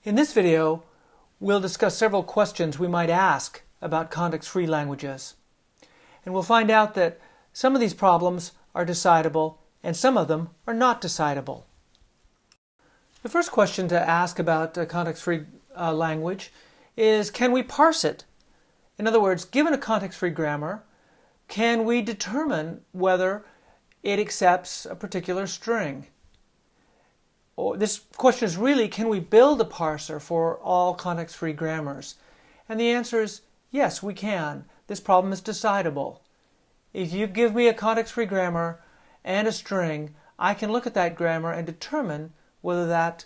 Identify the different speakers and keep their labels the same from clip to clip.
Speaker 1: In this video, we'll discuss several questions we might ask about context-free languages. And we'll find out that some of these problems are decidable and some of them are not decidable. The first question to ask about a context-free language is, can we parse it? In other words, given a context-free grammar, can we determine whether it accepts a particular string? Or this question is really, can we build a parser for all context-free grammars? And the answer is yes, we can. This problem is decidable. If you give me a context-free grammar and a string, I can look at that grammar and determine whether that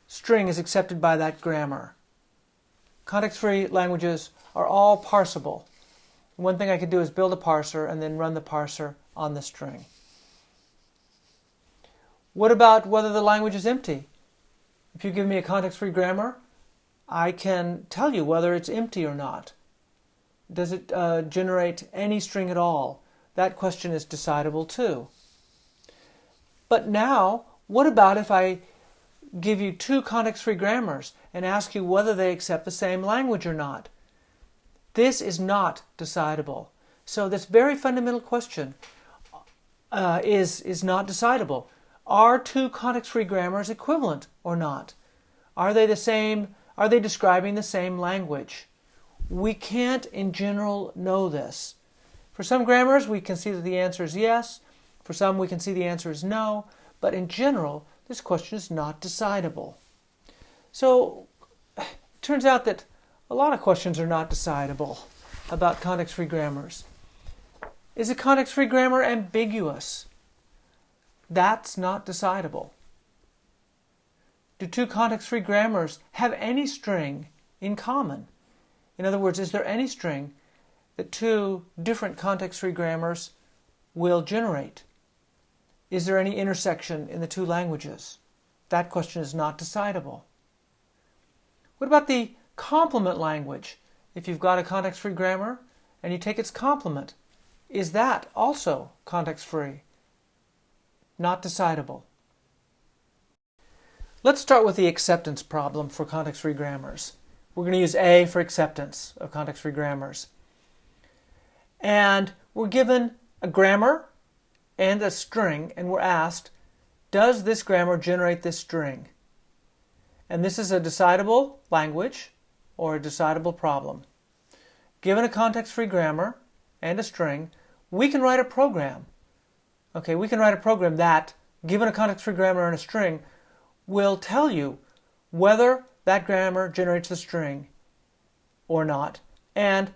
Speaker 1: string is accepted by that grammar. Context-free languages are all parsable. One thing I could do is build a parser and then run the parser on the string. What about whether the language is empty? If you give me a context-free grammar, I can tell you whether it's empty or not. Does it generate any string at all? That question is decidable too. But now, what about if I give you two context-free grammars and ask you whether they accept the same language or not? This is not decidable. So this very fundamental question is not decidable. Are two context-free grammars equivalent or not? Are they the same? Are they describing the same language? We can't in general know this. For some grammars we can see that the answer is yes. For some we can see the answer is no. But in general this question is not decidable. So it turns out that a lot of questions are not decidable about context-free grammars. Is a context-free grammar ambiguous? That's not decidable. Do two context-free grammars have any string in common? In other words, is there any string that two different context-free grammars will generate? Is there any intersection in the two languages? That question is not decidable. What about the complement language? If you've got a context-free grammar and you take its complement, is that also context-free? Not decidable. Let's start with the acceptance problem for context-free grammars. We're going to use A for acceptance of context-free grammars. And we're given a grammar and a string, and we're asked, does this grammar generate this string? And this is a decidable language or a decidable problem. Given a context-free grammar and a string, we can write a program. Okay, we can write a program that, given a context-free grammar and a string, will tell you whether that grammar generates the string or not, and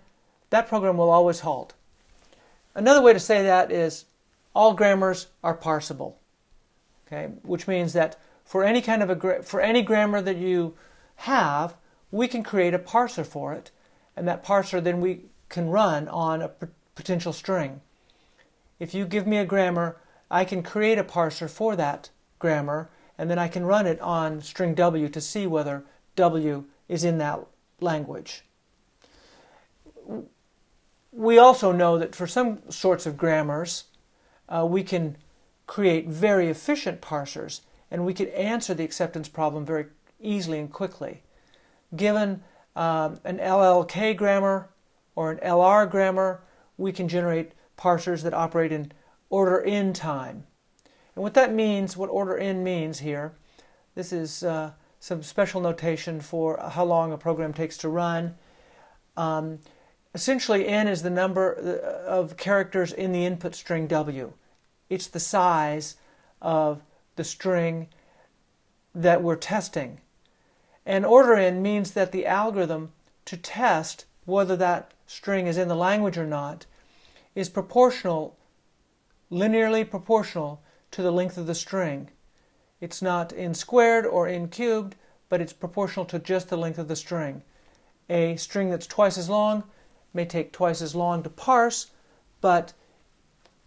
Speaker 1: that program will always halt. Another way to say that is all grammars are parsable. Okay, which means that for any kind of for any grammar that you have, we can create a parser for it, and that parser then we can run on a potential string. If you give me a grammar, I can create a parser for that grammar, and then I can run it on string W to see whether W is in that language. We also know that for some sorts of grammars, we can create very efficient parsers, and we could answer the acceptance problem very easily and quickly. Given an LLK grammar or an LR grammar, we can generate parsers that operate in order in time. And what that means, what order in means here, this is some special notation for how long a program takes to run. Essentially, n is the number of characters in the input string W. It's the size of the string that we're testing. And order in means that the algorithm to test whether that string is in the language or not is proportional, linearly proportional to the length of the string. It's not n squared or n cubed, but it's proportional to just the length of the string. A string that's twice as long may take twice as long to parse, but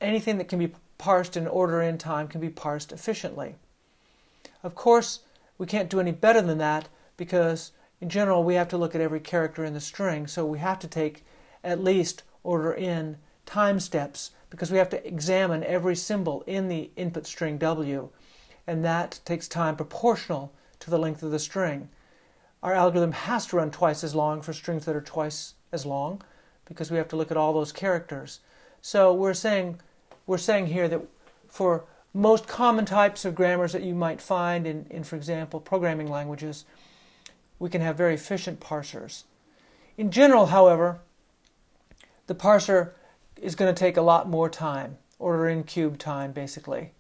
Speaker 1: anything that can be parsed in order in time can be parsed efficiently. Of course, we can't do any better than that because in general we have to look at every character in the string, so we have to take at least order in time steps because we have to examine every symbol in the input string W, and that takes time proportional to the length of the string. our algorithm has to run twice as long for strings that are twice as long, because we have to look at all those characters. So we're saying here that for most common types of grammars that you might find in, for example, programming languages, we can have very efficient parsers. In general, however, the parser is going to take a lot more time, order n cubed time, basically,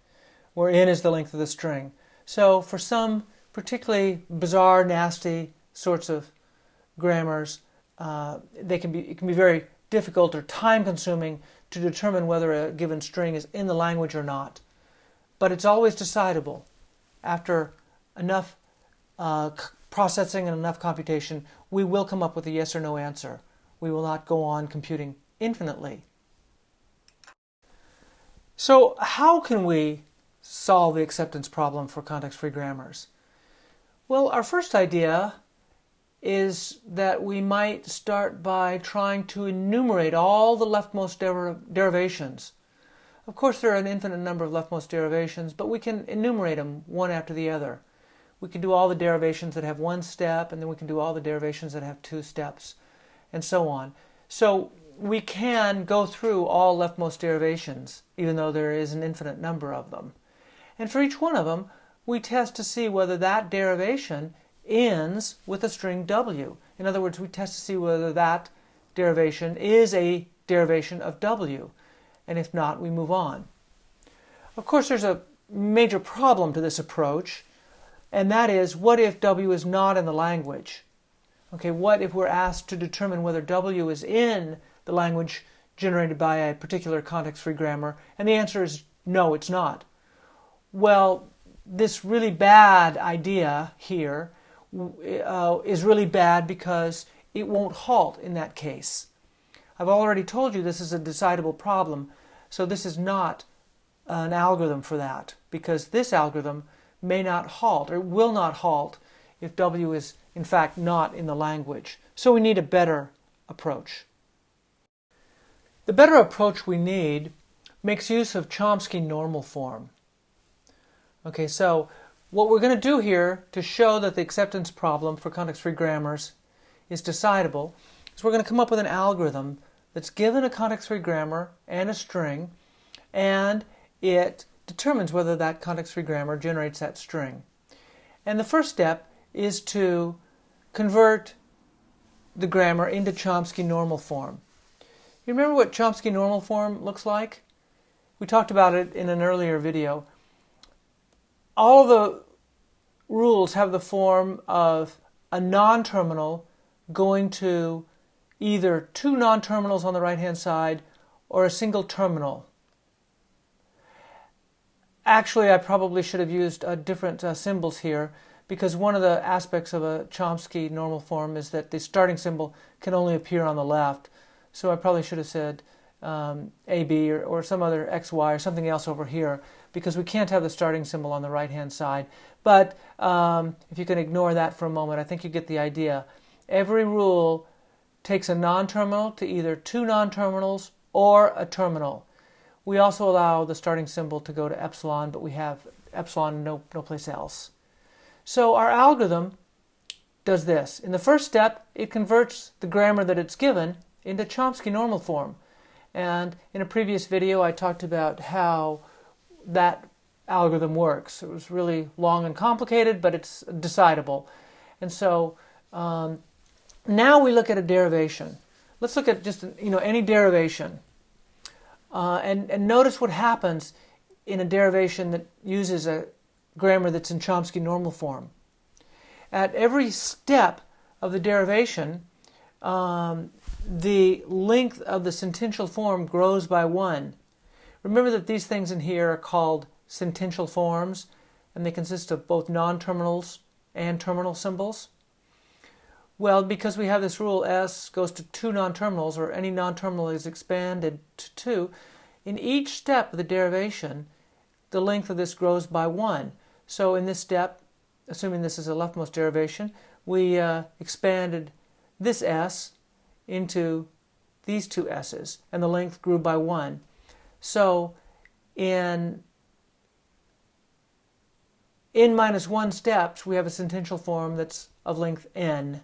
Speaker 1: where n is the length of the string. So for some particularly bizarre, nasty sorts of grammars, it can be very difficult or time-consuming to determine whether a given string is in the language or not. But it's always decidable. After enough processing and enough computation, we will come up with a yes or no answer. We will not go on computing infinitely. So how can we solve the acceptance problem for context-free grammars? Well, our first idea is that we might start by trying to enumerate all the leftmost derivations. Of course, there are an infinite number of leftmost derivations, but we can enumerate them one after the other. We can do all the derivations that have one step, and then we can do all the derivations that have two steps, and so on. So we can go through all leftmost derivations, even though there is an infinite number of them. And for each one of them, we test to see whether that derivation ends with a string w. In other words, we test to see whether that derivation is a derivation of w. And if not, we move on. Of course, there's a major problem to this approach, and that is, what if w is not in the language? Okay, what if we're asked to determine whether w is in the language generated by a particular context-free grammar, and the answer is no, it's not. Well, this really bad idea here is really bad because it won't halt in that case. I've already told you this is a decidable problem, so this is not an algorithm for that, because this algorithm may not halt, or will not halt, if w is in fact not in the language. So we need a better approach. The better approach we need makes use of Chomsky normal form. Okay, so what we're going to do here to show that the acceptance problem for context-free grammars is decidable is we're going to come up with an algorithm that's given a context-free grammar and a string, and it determines whether that context-free grammar generates that string. And the first step is to convert the grammar into Chomsky normal form. You remember what Chomsky normal form looks like? We talked about it in an earlier video. All the rules have the form of a non-terminal going to either two non-terminals on the right-hand side or a single terminal. Actually, I probably should have used different symbols here, because one of the aspects of a Chomsky normal form is that the starting symbol can only appear on the left. So I probably should have said AB or some other XY or something else over here, because we can't have the starting symbol on the right-hand side. But if you can ignore that for a moment, I think you get the idea. Every rule takes a non-terminal to either two non-terminals or a terminal. We also allow the starting symbol to go to epsilon, but we have epsilon no place else. So our algorithm does this. In the first step, it converts the grammar that it's given into Chomsky normal form. And in a previous video, I talked about how that algorithm works. It was really long and complicated, but it's decidable. And so now we look at a derivation. Let's look at just any derivation. And notice what happens in a derivation that uses a grammar that's in Chomsky normal form. At every step of the derivation, the length of the sentential form grows by 1. Remember that these things in here are called sentential forms, and they consist of both non-terminals and terminal symbols. Well, because we have this rule S goes to two non-terminals, or any non-terminal is expanded to 2, in each step of the derivation, the length of this grows by 1. So in this step, assuming this is a leftmost derivation, we expanded this S into these two S's, and the length grew by 1. So in n-1 steps, we have a sentential form that's of length n.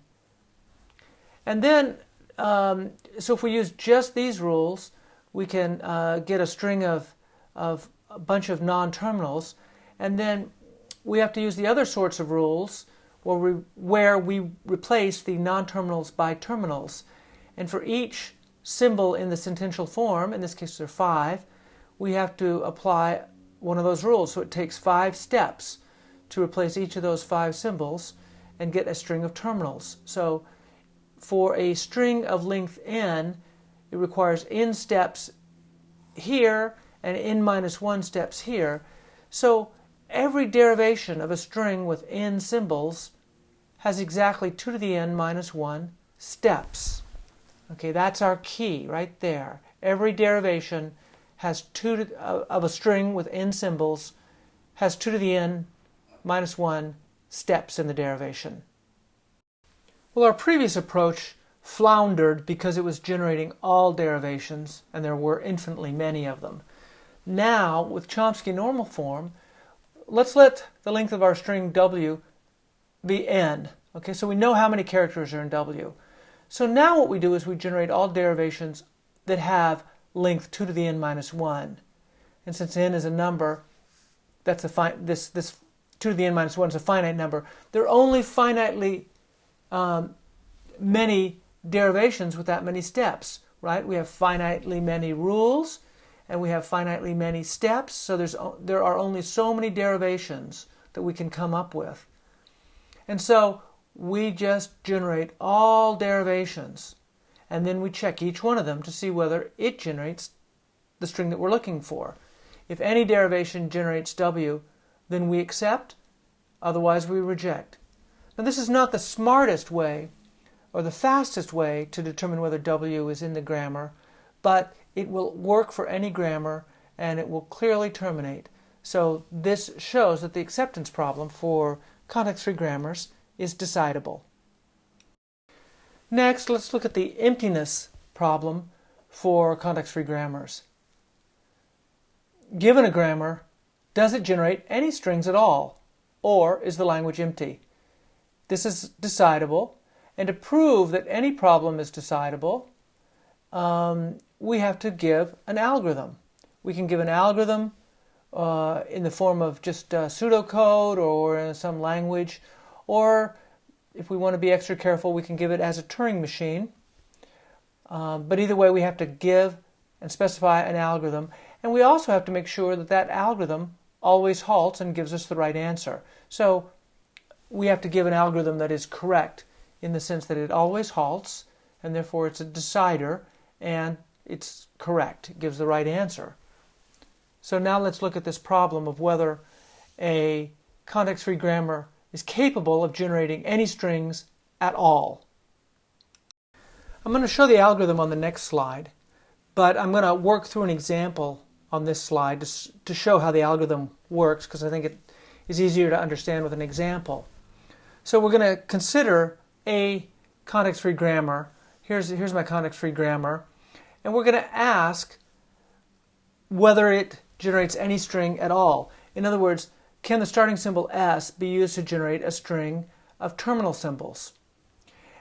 Speaker 1: And then, so if we use just these rules, we can get a string of a bunch of non-terminals, and then we have to use the other sorts of rules where we replace the non-terminals by terminals. And for each symbol in the sentential form, in this case there are 5, we have to apply one of those rules. So it takes 5 steps to replace each of those 5 symbols and get a string of terminals. So for a string of length n, it requires n steps here and n minus 1 steps here. So every derivation of a string with n symbols has exactly 2 to the n minus 1 steps. Okay, that's our key right there. Every derivation has of a string with n symbols has 2 to the n minus 1 steps in the derivation. Well, our previous approach floundered because it was generating all derivations, and there were infinitely many of them. Now, with Chomsky normal form, let's let the length of our string w be n. Okay, so we know how many characters are in w. So now what we do is we generate all derivations that have length 2 to the n minus 1. And since n is a number, that's this 2 to the n minus 1 is a finite number. There are only finitely many derivations with that many steps, right? We have finitely many rules, and we have finitely many steps, so there are only so many derivations that we can come up with. And so we just generate all derivations, and then we check each one of them to see whether it generates the string that we're looking for. If any derivation generates w, then we accept, otherwise we reject. Now this is not the smartest way or the fastest way to determine whether w is in the grammar, but it will work for any grammar and it will clearly terminate. So this shows that the acceptance problem for context-free grammars is decidable. Next, let's look at the emptyness problem for context-free grammars. Given a grammar, does it generate any strings at all, or is the language empty? This is decidable, and to prove that any problem is decidable, we have to give an algorithm. We can give an algorithm in the form of just pseudocode or in some language, or if we want to be extra careful, we can give it as a Turing machine. But either way, we have to give and specify an algorithm, and we also have to make sure that that algorithm always halts and gives us the right answer. So we have to give an algorithm that is correct in the sense that it always halts, and therefore it's a decider, and it's correct. It gives the right answer. So now let's look at this problem of whether a context-free grammar is capable of generating any strings at all. I'm going to show the algorithm on the next slide, but I'm going to work through an example on this slide to show how the algorithm works, because I think it is easier to understand with an example. So we're going to consider a context-free grammar. Here's my context-free grammar, and we're going to ask whether it generates any string at all. In other words, can the starting symbol s be used to generate a string of terminal symbols?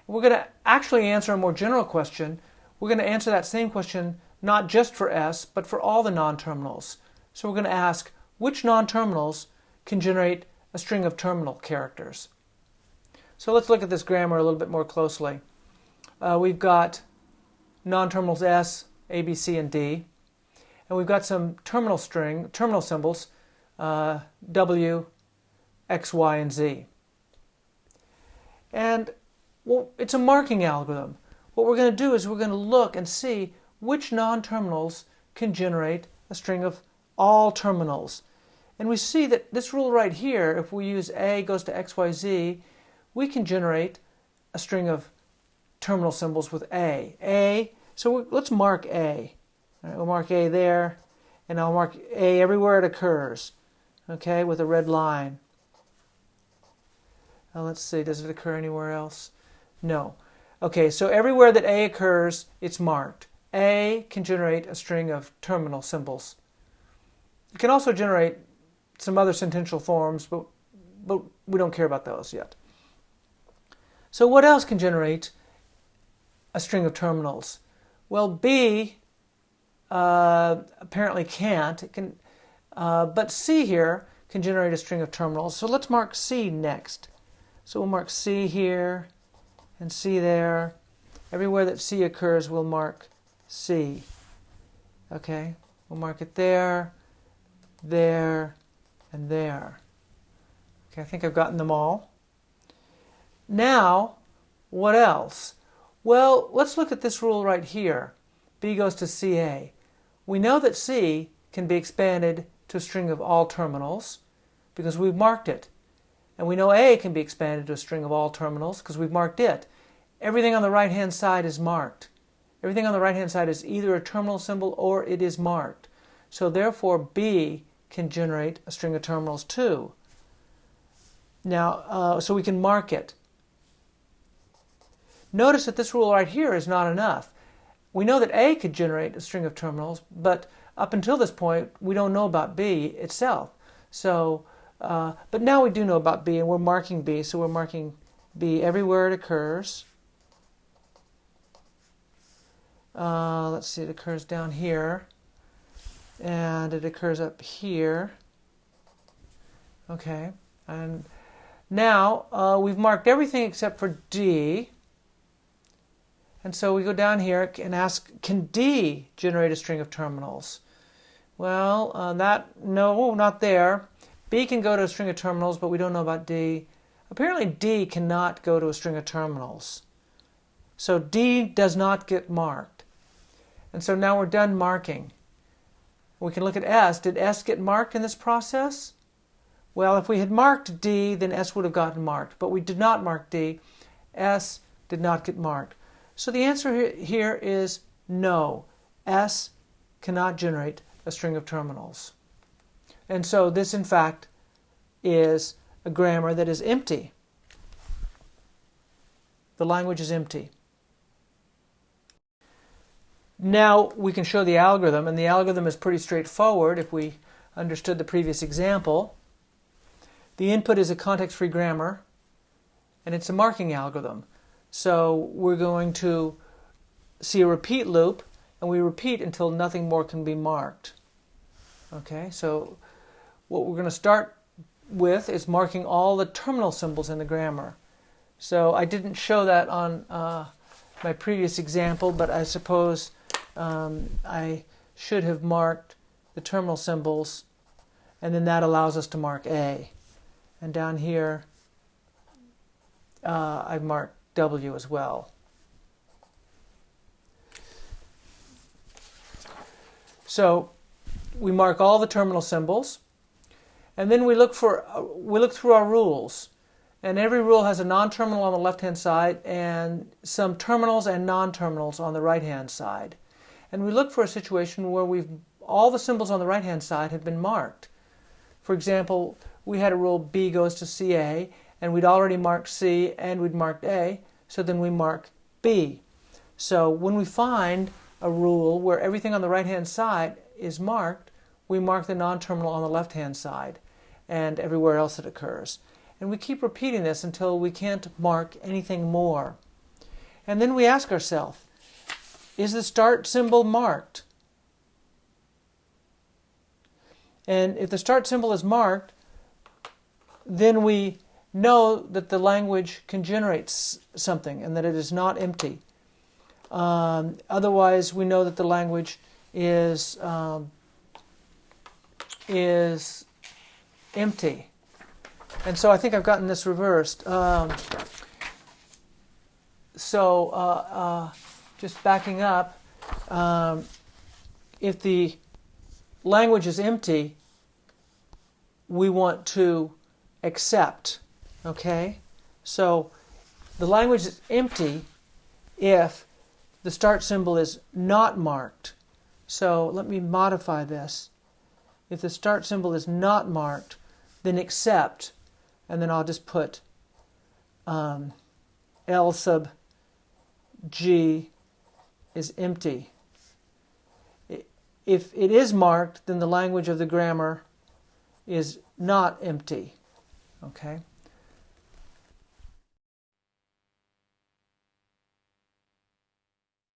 Speaker 1: We're going to actually answer a more general question. We're going to answer that same question not just for s, but for all the non-terminals. So we're going to ask which non-terminals can generate a string of terminal characters. So let's look at this grammar a little bit more closely. We've got non-terminals s, a, b, c, and d. And we've got some terminal symbols, w, x, y, and z. And well, it's a marking algorithm. What we're going to do is we're going to look and see which non-terminals can generate a string of all terminals. And we see that this rule right here, if we use a goes to x, y, z, we can generate a string of terminal symbols with a. So let's mark a. All right, we'll mark a there, and I'll mark a everywhere it occurs, okay, with a red line. Now let's see, does it occur anywhere else? No. Okay, so everywhere that a occurs, it's marked. A can generate a string of terminal symbols. It can also generate some other sentential forms, but we don't care about those yet. So what else can generate a string of terminals? Well, B apparently can't. It can, but C here can generate a string of terminals. So let's mark C next. So we'll mark C here and C there. Everywhere that C occurs, we'll mark C. Okay, we'll mark it there, there, and there. Okay, I think I've gotten them all. Now, what else? Well, let's look at this rule right here. B goes to CA. We know that C can be expanded to a string of all terminals because we've marked it. And we know A can be expanded to a string of all terminals because we've marked it. Everything on the right-hand side is marked. Everything on the right-hand side is either a terminal symbol or it is marked. So therefore, B can generate a string of terminals too. Now, so we can mark it. Notice that this rule right here is not enough. We know that A could generate a string of terminals, but up until this point, we don't know about B itself. So, but now we do know about B, and we're marking B. So we're marking B everywhere it occurs. Let's see, it occurs down here, and it occurs up here. Okay, and now we've marked everything except for D. And so we go down here and ask, can D generate a string of terminals? Well, no, not there. B can go to a string of terminals, but we don't know about D. Apparently D cannot go to a string of terminals. So D does not get marked. And so now we're done marking. We can look at S. Did S get marked in this process? Well, if we had marked D, then S would have gotten marked. But we did not mark D. S did not get marked. So the answer here is no. S cannot generate a string of terminals. And so this, in fact, is a grammar that is empty. The language is empty. Now we can show the algorithm, and the algorithm is pretty straightforward if we understood the previous example. The input is a context-free grammar, and it's a marking algorithm. So we're going to see a repeat loop, and we repeat until nothing more can be marked. Okay, so what we're going to start with is marking all the terminal symbols in the grammar. So I didn't show that on my previous example, but I suppose I should have marked the terminal symbols, and then that allows us to mark A. And down here, I've marked W as well. So we mark all the terminal symbols, and then we look through our rules. And every rule has a non-terminal on the left-hand side and some terminals and non-terminals on the right-hand side. And we look for a situation where all the symbols on the right-hand side have been marked. For example, we had a rule B goes to CA, and we'd already marked C and we'd marked A, so then we mark B. So when we find a rule where everything on the right-hand side is marked, we mark the non-terminal on the left-hand side and everywhere else it occurs. And we keep repeating this until we can't mark anything more. And then we ask ourselves, is the start symbol marked? And if the start symbol is marked, then we know that the language can generate something and that it is not empty. Otherwise, we know that the language is empty. And so I think I've gotten this reversed. Just backing up, if the language is empty, we want to accept. Okay? So the language is empty if the start symbol is not marked. So let me modify this. If the start symbol is not marked, then accept, and then I'll just put L sub G is empty. If it is marked, then the language of the grammar is not empty. Okay?